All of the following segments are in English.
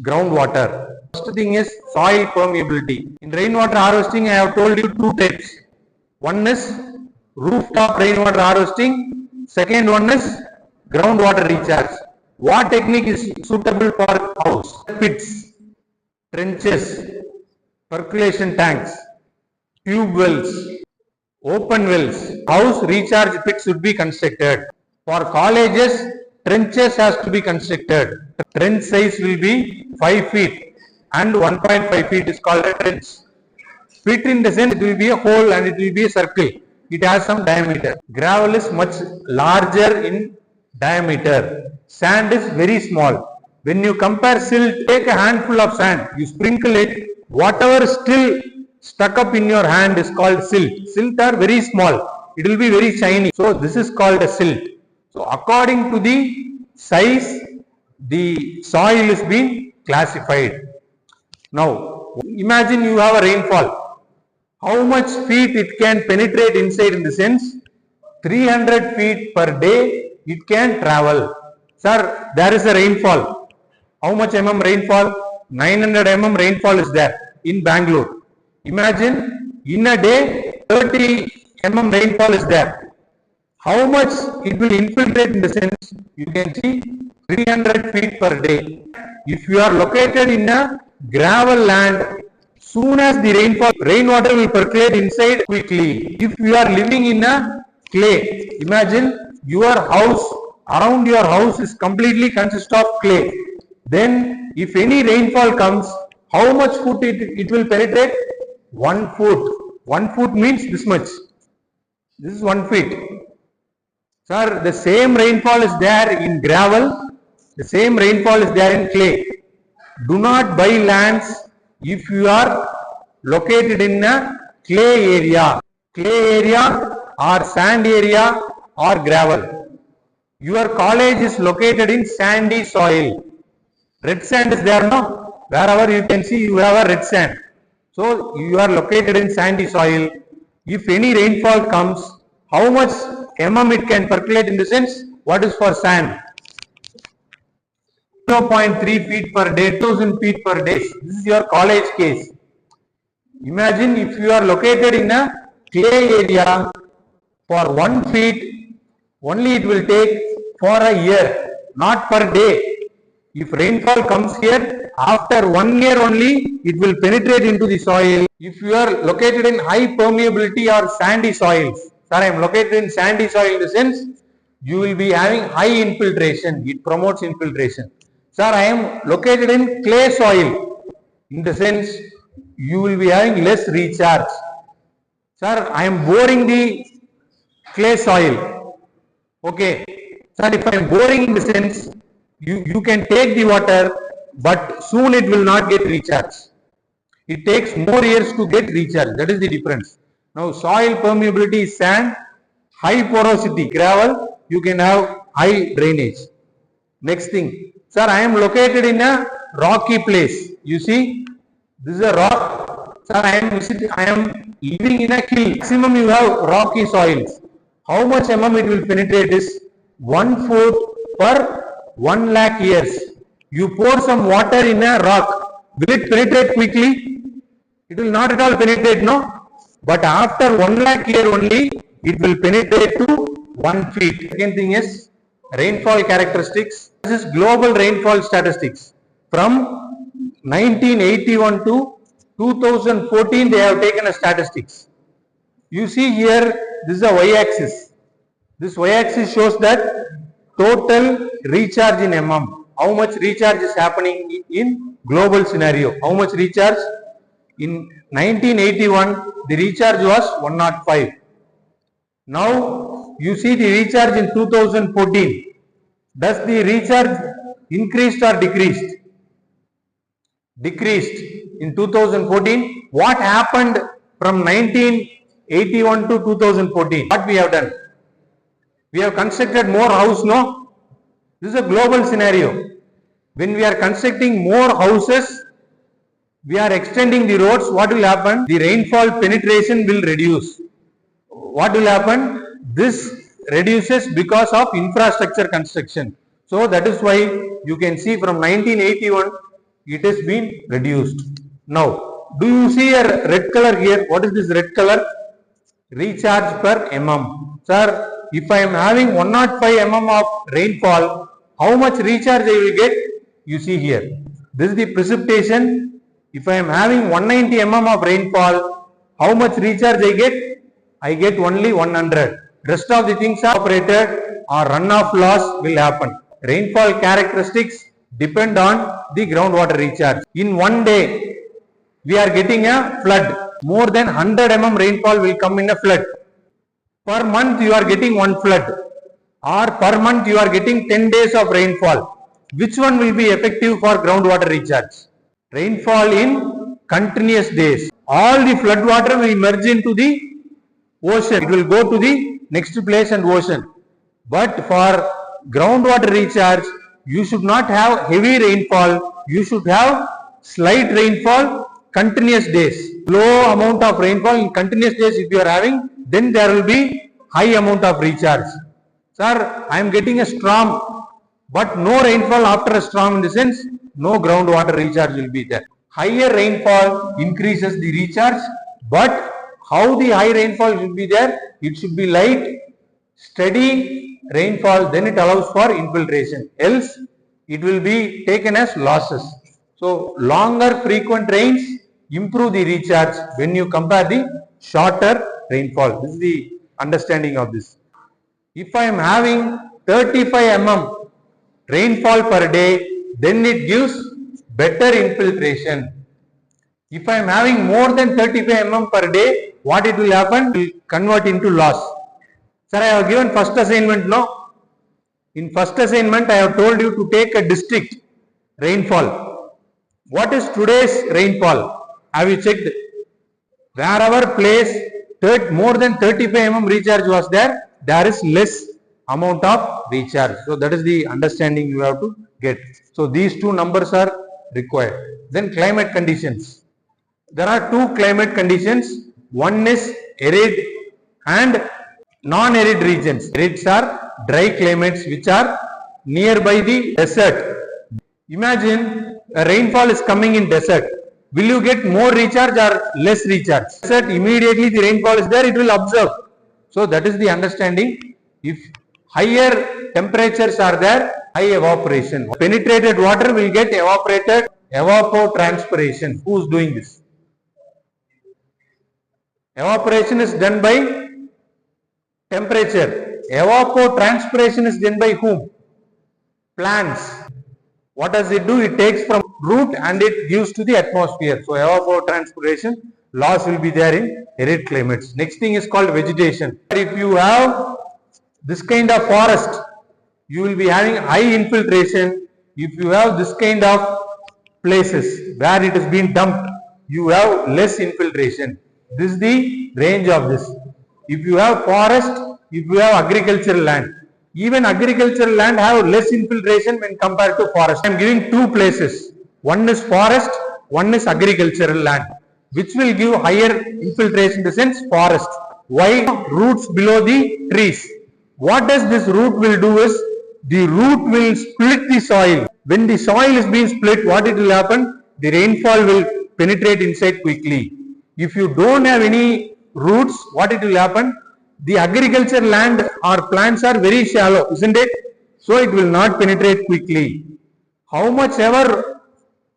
groundwater. First thing is soil permeability. In rainwater harvesting, I have told you two types. One is rooftop rainwater harvesting. Second one is groundwater recharge. What technique is suitable for house? Pits, trenches, percolation tanks, tube wells, open wells. House recharge pits should be constructed. For colleges, trenches has to be constructed. Trench size will be 5 feet and 1.5 feet is called a trench. Pit in the sense it will be a hole and it will be a circle. It has some diameter. Gravel is much larger in diameter. Sand is very small. When you compare silt, take a handful of sand, you sprinkle it, whatever still stuck up in your hand is called silt. Silt are very small. It will be very shiny. So this is called a silt. So according to the size, the soil is being classified. Now imagine you have a rainfall. How much feet it can penetrate inside in the sense 300 feet per day it can travel. Sir, there is a rainfall. How much mm rainfall? 900 mm rainfall is there in Bangalore. Imagine in a day 30 mm rainfall is there. How much it will infiltrate in the sense you can see 300 feet per day. If you are located in a gravel land, soon as the rainwater will percolate inside quickly. If you are living in a clay, imagine your house, around your house is completely consist of clay. Then if any rainfall comes, how much foot it will penetrate? 1 foot. 1 foot means this much. This is 1 feet. Sir, the same rainfall is there in gravel, the same rainfall is there in clay. Do not buy lands if you are located in a clay area or sand area or gravel. Your college is located in sandy soil. Red sand is there, no? Wherever you can see you have a red sand. So you are located in sandy soil. If any rainfall comes, how much mm it can percolate in the sense? What is for sand? 0.3 feet per day, 1000 feet per day. This is your college case. Imagine if you are located in a clay area, for 1 feet only it will take for a year, not per day. If rainfall comes here, after 1 year only it will penetrate into the soil. If you are located in high permeability or sandy soils, sir, I am located in sandy soil in the sense you will be having high infiltration. It promotes infiltration. Sir, I am located in clay soil in the sense you will be having less recharge. Sir, I am boring the clay soil. Okay. Sir, if I am boring in the sense you can take the water, but soon it will not get recharge. It takes more years to get recharge. That is the difference. Now, soil permeability is sand, high porosity gravel, you can have high drainage. Next thing, sir, I am located in a rocky place. You see, this is a rock. Sir, I am living in a hill. Maximum you have rocky soils. How much mm it will penetrate is 1 foot per 1 lakh years. You pour some water in a rock. Will it penetrate quickly? It will not at all penetrate, no? But after 1 lakh year only, it will penetrate to 1 feet. Second thing is rainfall characteristics. This is global rainfall statistics. From 1981 to 2014, they have taken a statistics. You see here, this is a y-axis. This y-axis shows that total recharge in mm. How much recharge is happening in global scenario? How much recharge? In 1981, the recharge was 105. Now, you see the recharge in 2014. Does the recharge increased or decreased? Decreased. In 2014, what happened from 1981 to 2014? What we have done? We have constructed more house, no? This is a global scenario. When we are constructing more houses, we are extending the roads. What will happen? The rainfall penetration will reduce. What will happen? This reduces because of infrastructure construction. So that is why you can see from 1981 it has been reduced. Now, do you see a red color here? What is this red color? Recharge per mm. Sir, if I am having 105 mm of rainfall, how much recharge I will get? You see here. This is the precipitation. If I am having 190 mm of rainfall, how much recharge I get? I get only 100. Rest of the things are evaporated or runoff loss will happen. Rainfall characteristics depend on the groundwater recharge. In one day, we are getting a flood. More than 100 mm rainfall will come in a flood. Per month you are getting one flood, or per month you are getting 10 days of rainfall. Which one will be effective for groundwater recharge? Rainfall in continuous days. All the flood water will merge into the ocean. It will go to the next place and ocean. But for groundwater recharge, you should not have heavy rainfall. You should have slight rainfall, continuous days. Low amount of rainfall in continuous days if you are having, then there will be high amount of recharge. Sir, I am getting a storm, but no rainfall after a storm, in the sense no groundwater recharge will be there. Higher rainfall increases the recharge, but how the high rainfall should be there? It should be light, steady rainfall, then it allows for infiltration. Else, it will be taken as losses. So, longer frequent rains improve the recharge when you compare the shorter rainfall. This is the understanding of this. If I am having 35 mm rainfall per day, then it gives better infiltration. If I am having more than 35 mm per day, what it will happen? It will convert into loss. Sir, I have given first assignment, no? In first assignment, I have told you to take a district rainfall. What is today's rainfall? Have you checked? Wherever place more than 35 mm recharge was there, there is less amount of recharge. So that is the understanding you have to get. So these two numbers are required. Then climate conditions. There are two climate conditions. One is arid and non-arid regions. Arids are dry climates which are nearby the desert. Imagine a rainfall is coming in desert. Will you get more recharge or less recharge? Desert, immediately the rainfall is there, it will absorb. So that is the understanding. If higher temperatures are there, high evaporation. Penetrated water will get evaporated, evapotranspiration. Who is doing this? Evaporation is done by temperature. Evapotranspiration is done by whom? Plants. What does it do? It takes from root and it gives to the atmosphere. So evapotranspiration loss will be there in arid climates. Next thing is called vegetation. If you have this kind of forest, you will be having high infiltration. If you have this kind of places where it has been dumped, you have less infiltration. This is the range of this. If you have forest, if you have agricultural land, even agricultural land have less infiltration when compared to forest. I am giving two places. One is forest, one is agricultural land. Which will give higher infiltration in the sense forest. Why? Roots below the trees. What does this root will do is, the root will split the soil. When the soil is being split, what it will happen? The rainfall will penetrate inside quickly. If you don't have any roots, what it will happen? The agriculture land or plants are very shallow, isn't it? So it will not penetrate quickly. How much ever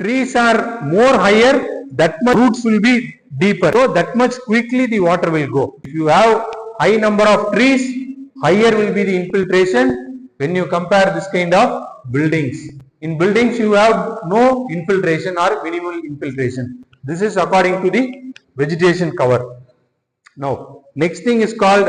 trees are more higher, that much roots will be deeper. So that much quickly the water will go. If you have high number of trees, higher will be the infiltration when you compare this kind of buildings. In buildings you have no infiltration or minimal infiltration. This is according to the vegetation cover. Now, next thing is called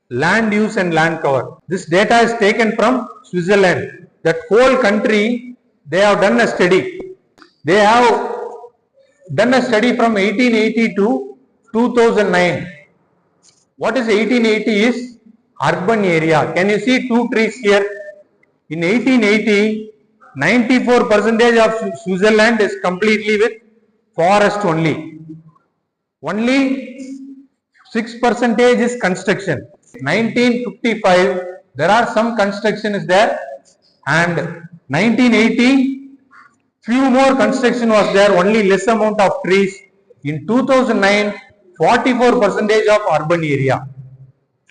land use and land cover. This data is taken from Switzerland. That whole country, they have done a study. They have done a study from 1880 to 2009. What is 1880 is urban area. Can you see two trees here? In 1880, 94% of Switzerland is completely with forest only. Only 6% is construction. 1955, there are some construction is there, and 1980, Few more construction was there, only less amount of trees. In 2009, 44% of urban area.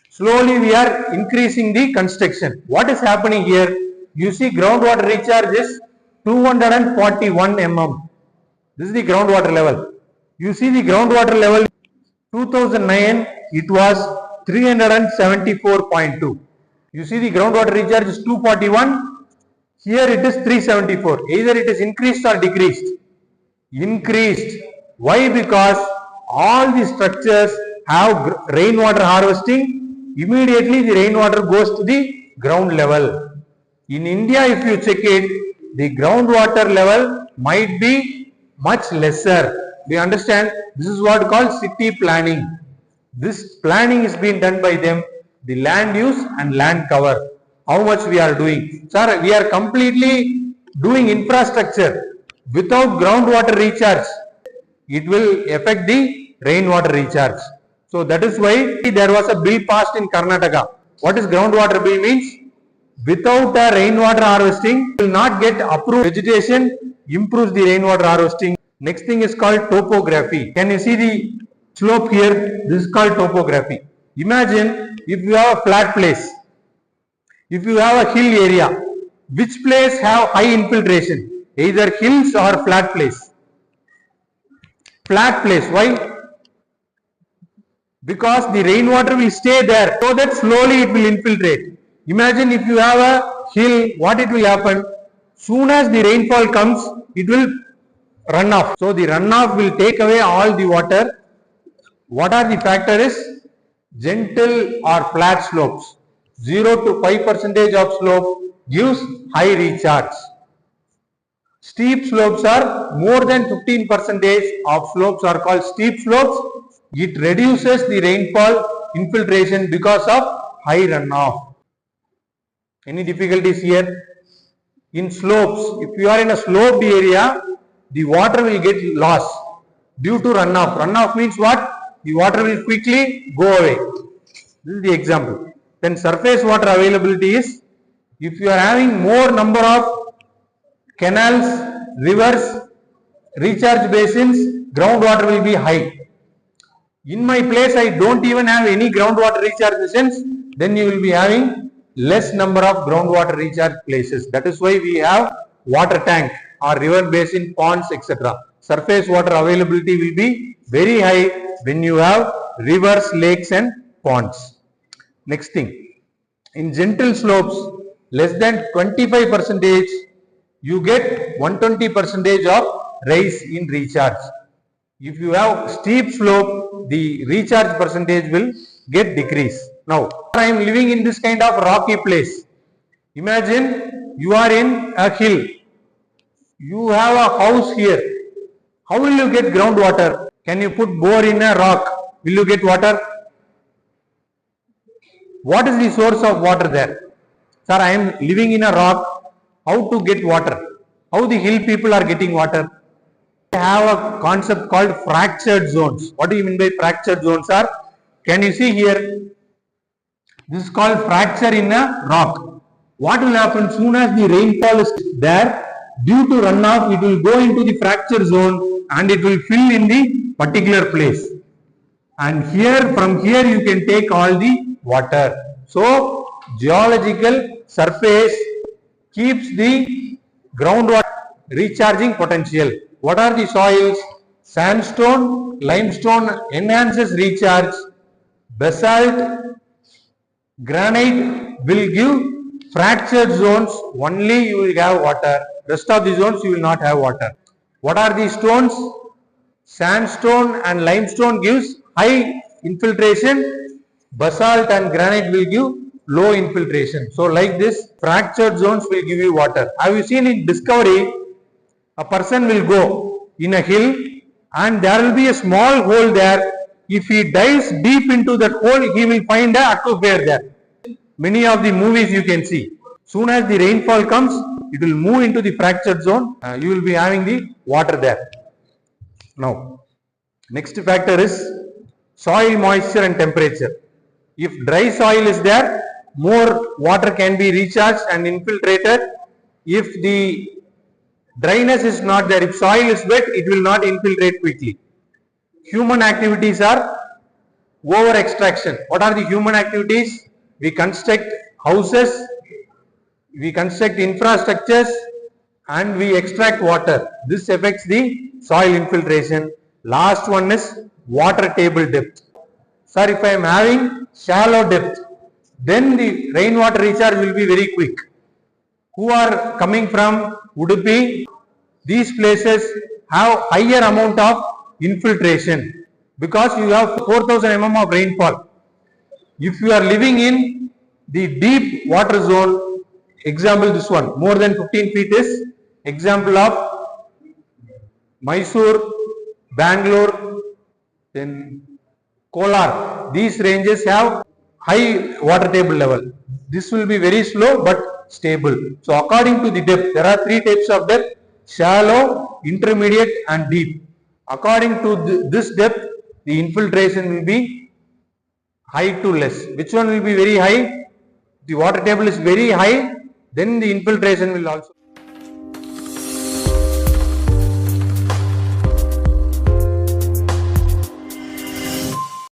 Slowly we are increasing the construction. What is happening here? You see groundwater recharge is 241 mm. This is the groundwater level. You see the groundwater level 2009 it was 374.2. You see the groundwater recharge is 241. Here it is 374. Either it is increased or decreased. Increased. Why? Because all the structures have rainwater harvesting. Immediately the rainwater goes to the ground level. In India, if you check it, the groundwater level might be much lesser. Do you understand? This is what called city planning. This planning is being done by them. The land use and land cover. How much we are doing? Sir, we are completely doing infrastructure without groundwater recharge. It will affect the rainwater recharge. So that is why there was a bill passed in Karnataka. What is groundwater bill means? Without a rainwater harvesting, will not get approved. Vegetation improves the rainwater harvesting. Next thing is called topography. Can you see the slope here? This is called topography. Imagine if you have a flat place. If you have a hill area, which place have high infiltration? Either hills or flat place. Flat place. Why? Because the rainwater will stay there, so that slowly it will infiltrate. Imagine if you have a hill, what it will happen? Soon as the rainfall comes, it will run off. So the runoff will take away all the water. What are the factors? Gentle or flat slopes. 0 to 5% of slope gives high recharge. Steep slopes are more than 15% of slopes are called steep slopes. It reduces the rainfall infiltration because of high runoff. Any difficulties here? In slopes, if you are in a sloped area, the water will get lost due to runoff. Runoff means what? The water will quickly go away. This is the example. Then surface water availability is, if you are having more number of canals, rivers, recharge basins, groundwater will be high. In my place, I don't even have any groundwater recharge basins, then you will be having less number of groundwater recharge places. That is why we have water tank or river basin, ponds, etc. Surface water availability will be very high when you have rivers, lakes and ponds. Next thing, in gentle slopes, less than 25%, you get 120% of rise in recharge. If you have steep slope, the recharge percentage will get decrease. Now, I am living in this kind of rocky place. Imagine you are in a hill. You have a house here. How will you get groundwater? Can you put bore in a rock? Will you get water? What is the source of water there? Sir, I am living in a rock. How to get water? How the hill people are getting water? We have a concept called fractured zones. What do you mean by fractured zones, sir? Can you see here? This is called fracture in a rock. What will happen soon as the rainfall is there? Due to runoff, it will go into the fracture zone and it will fill in the particular place. And here, from here, you can take all the water. So, geological surface keeps the groundwater recharging potential. What are the soils? Sandstone, limestone enhances recharge. Basalt, granite will give fractured zones. Only you will have water. Rest of the zones you will not have water. What are the stones? Sandstone and limestone gives high infiltration. Basalt and granite will give low infiltration. So like this, fractured zones will give you water. Have you seen in Discovery? A person will go in a hill and there will be a small hole there. If he dives deep into that hole, he will find an aquifer there. Many of the movies you can see. Soon as the rainfall comes, it will move into the fractured zone. You will be having the water there. Now, next factor is soil moisture and temperature. If dry soil is there, more water can be recharged and infiltrated. If the Dryness is not there. If soil is wet, it will not infiltrate quickly. Human activities are over extraction. What are the human activities? We construct houses, we construct infrastructures, and we extract water. This affects the soil infiltration. Last one is water table depth. Sir, if I am having shallow depth, then the rainwater recharge will be very quick. Who are coming from Udupi, these places have higher amount of infiltration because you have 4000 mm of rainfall. If you are living in the deep water zone, example this one, more than 15 feet is example of Mysore, Bangalore, then Kolar. These ranges have high water table level. This will be very slow but stable. So according to the depth, there are three types of depth: shallow, intermediate and deep. According to this depth, the infiltration will be high to less. Which one will be very high? The water table is very high, then the infiltration will also